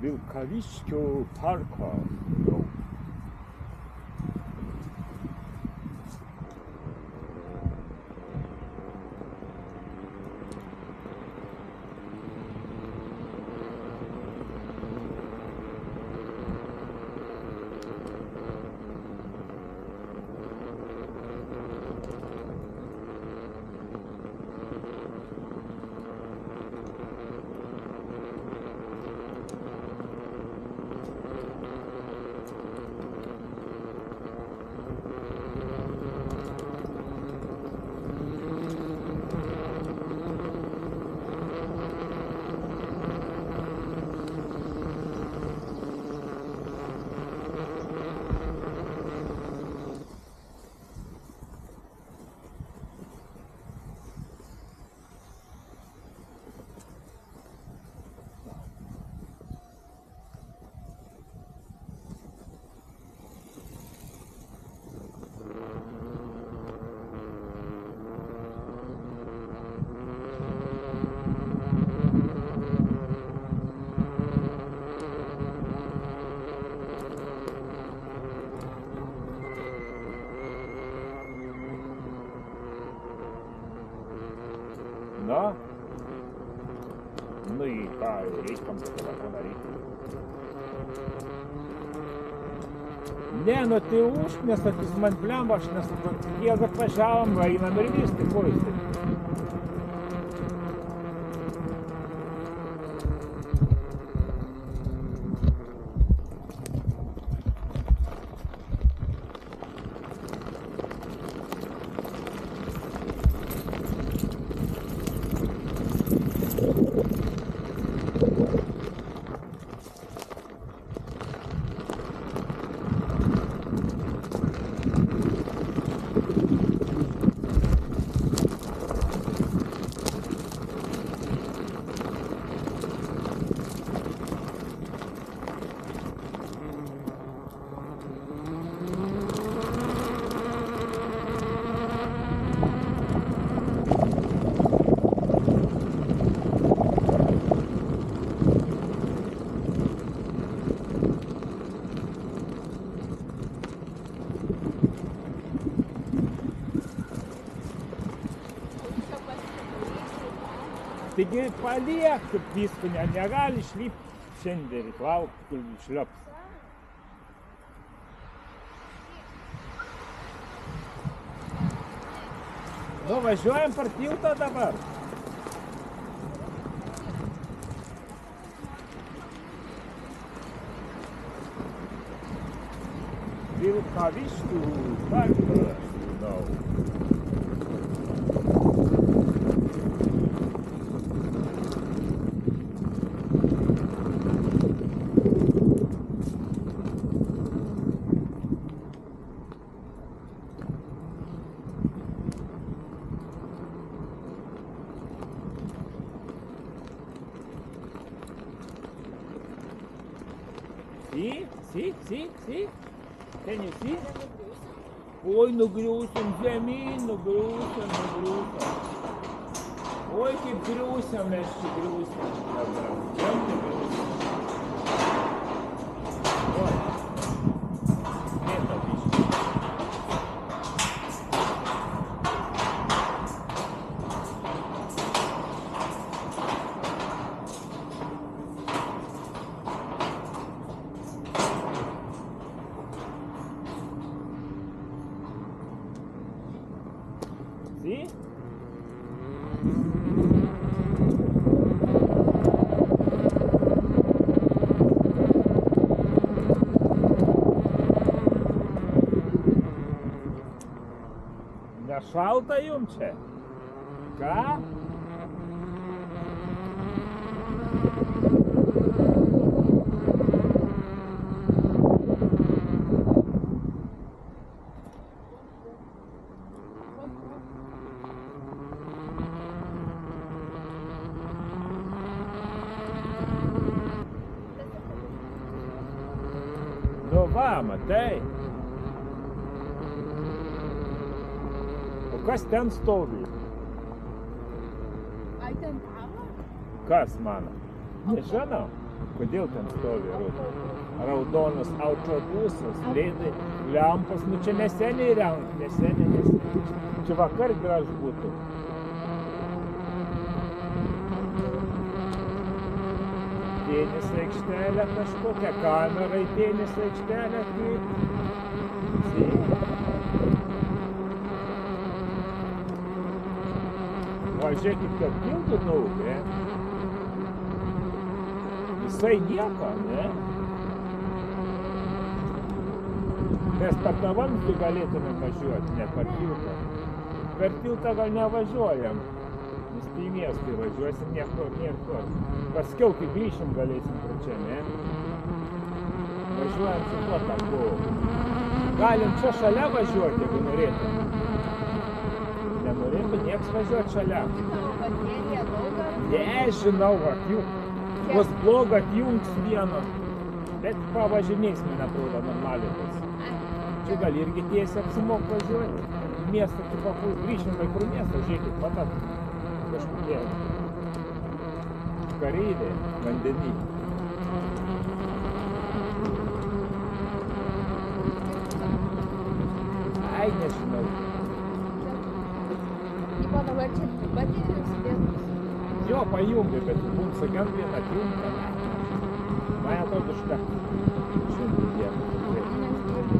Vilkaviškio parką. Да? Ну и річкам телефона ріку. Не, ну ти уж вместо изманплям ваш я захвачавам и на норвежской поезде. Taigi paliek visko, negali išlipti šiandien, lauk, kol išlips. Nu, važiuojam per tiltą dabar. Vilkaviškio parkas, žinau. See? Can you see? Oi, nugriūsim žemyn, nugriūsim. Oi, kaip griūsim, mes čia griūsim. Čia griūsim. Oi. Mėta biškį. See? Nešalta jum čia? Ką? Nu va, matai. O kas ten stovi? Ai ten kava? Kas mano? Nežinau. Kodėl ten stovi raudonas autobusas, veidai, lempos, nu čia neseniai renk, neseniai. Čia vakar graž būtų. Tenis aikštelė kažkokia, kamera į tenis aikštelę kaip. Va, žiūrėkit, kad tiltų daug, ne? Visai nieko, ne? Mes per tą vamzdį galėtume važiuoti, ne per tiltą. Per tiltą gal nevažiuojam, nes tai miestai važiuosim niekur. Paskiau, kai grįšim, galėsim pro čia, ne? Važiuojam su tuo taku. Galim čia šalia važiuoti, jeigu norėtum. Nenorėtų nieks važiuoti šalia. Nežinau, bus bloga atjungs vieną, bet pavažinės, man atrodo, normaliai. Čia gal irgi tiesiai apsimok važiuoti. Miestą čia pakul grįžim vaikų miestą, žiūrėkit, matot, kažkokie kareiviai vandenį. Ai, nežinau. O dabar čia baterijos įdėtos? Jo, pajungi, bet mums sakiam vieną atjungtą. Man atrodo, užtektų. Šiandien dieną.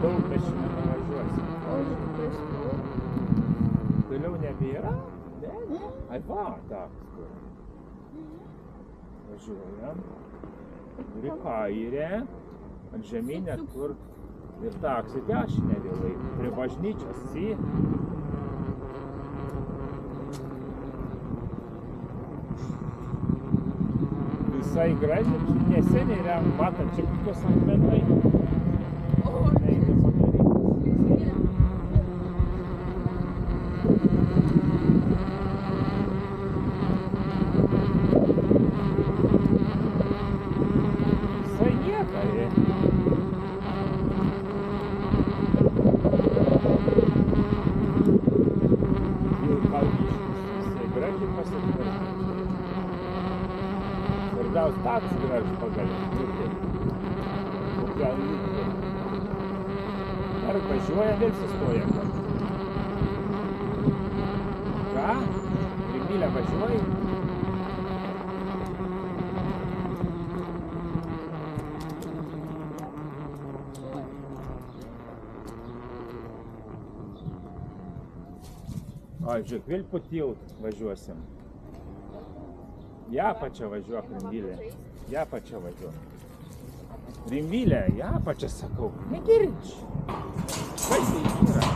Daug mes šiandien nuvažiuosim. O, žiūrėk, Toliau nebėra? Ne? Ai, va, tak. Važiuojam. Ir į kairę. Ant žemynę, kur ir taksi dešinę vėlai. Prie bažnyčios, si. Visai gražiai, neseniai rem, matant čia kokios akmenai. Eina padarytas. Visai nieko, je. Jau kalbiškas, visai gražiai pasitvarkyti. Svarbiausia taksi gražiai pagaliau. Gal lygtai. Ar važiuoja, vėl sustoja. Ką? Rimylė važiuoja? Ai, žiūrėk, vėl po tiltą važiuosim. Ja pačia važiuok, Rimvylė. Ja pačia važiuok. Rimvylė, ja pačia sakau. Negirč. Kas tai yra?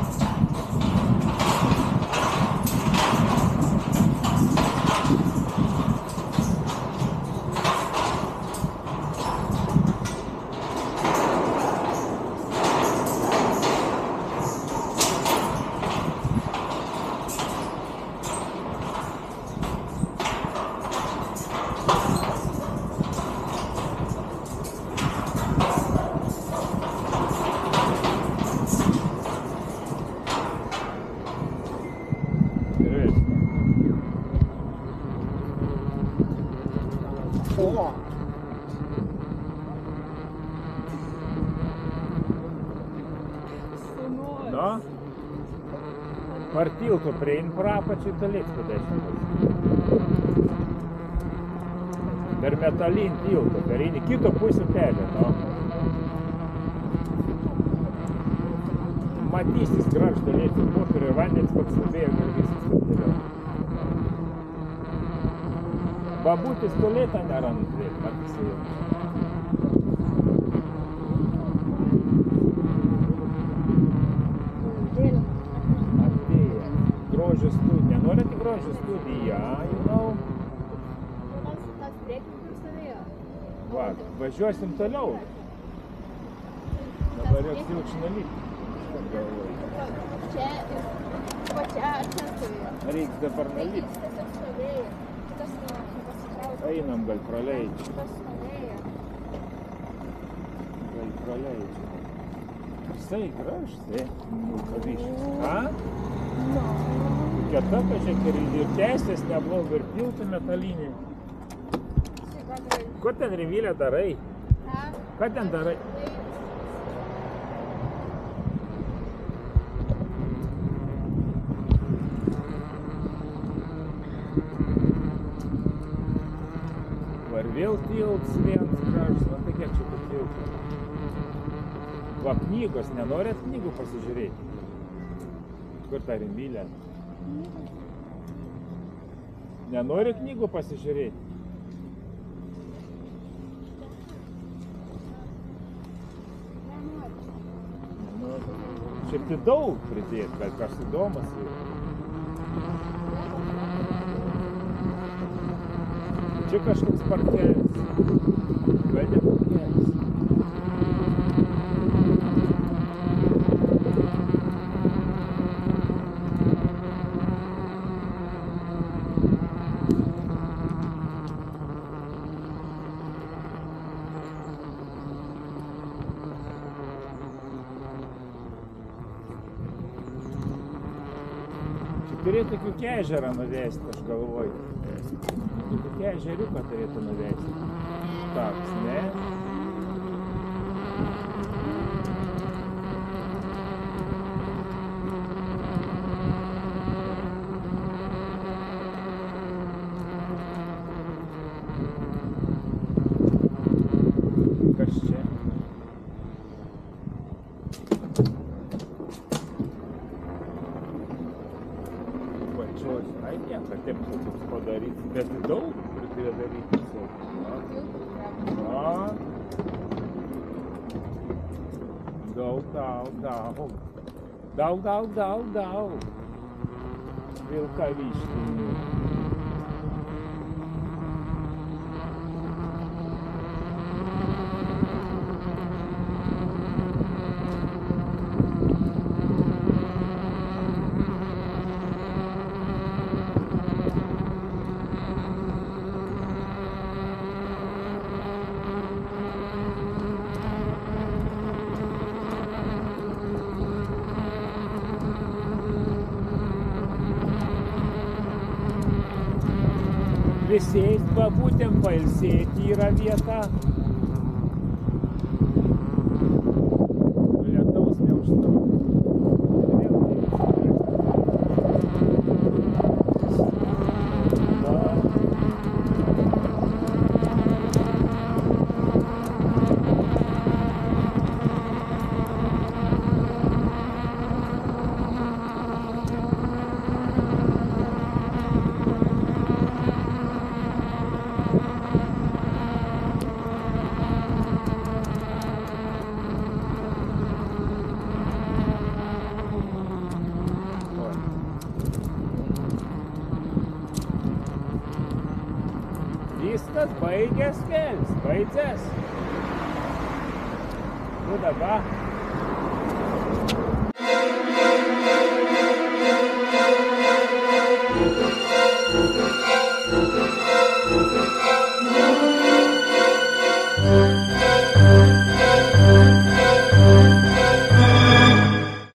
Nu? Par tiltu priein pro apačią Talicko dešimtas. Per metalin tiltu, per eini kito pusę pelę, nu. Matysis graždalėti popierių ir vandens pakslubėjo ir viskas taip toliau. Babutės tualetą nerand, matysi jau. Grožio studija. Norite grožio studiją, žinau? Tas priekininkas stovėjo. Va, važiuosim toliau. Dabar jau silkšina lygti. Čia ir va čia ar čia stovėjo? Reiks dabar nalipti. Tiesiog stovėjo. Kitas nepasitraukė. Einam, gal praleidži. Kitas stovėjo. Gal praleidži. Visai gražtai. Pavyzdžius. Ką? No. Kieta pažiūrėk ir tęsės neblogai ir tiltų metalinį. Ko ten Rimvilė darai? Ką ten darai? Va ir vėl tilts vienas gražus, va tai kiek čia tų tiltų. Va knygos, nenorit knygų pasižiūrėti? Kur ta Rimvilė? Nenori knygų pasižiūrėti? Šiaip tai daug pridėti, bet kas įdomus. Čia kažkoks parkelis. Gal ne parkelis. Turėtų kokį ežerą nuvesti, aš galvoju. Kokį ežeriuką turėtų nuvesti. Toks, ne? Kas čia? Ai ne, kad taip toks padaryti, bet daug turėjo daryti. Daug. Vilkaviškinių. Prisėst, pabūtėm, pailsėti yra vieta. Lietaus neužtrauks. Viskas baigęs kels, baidzės. Nu dabar.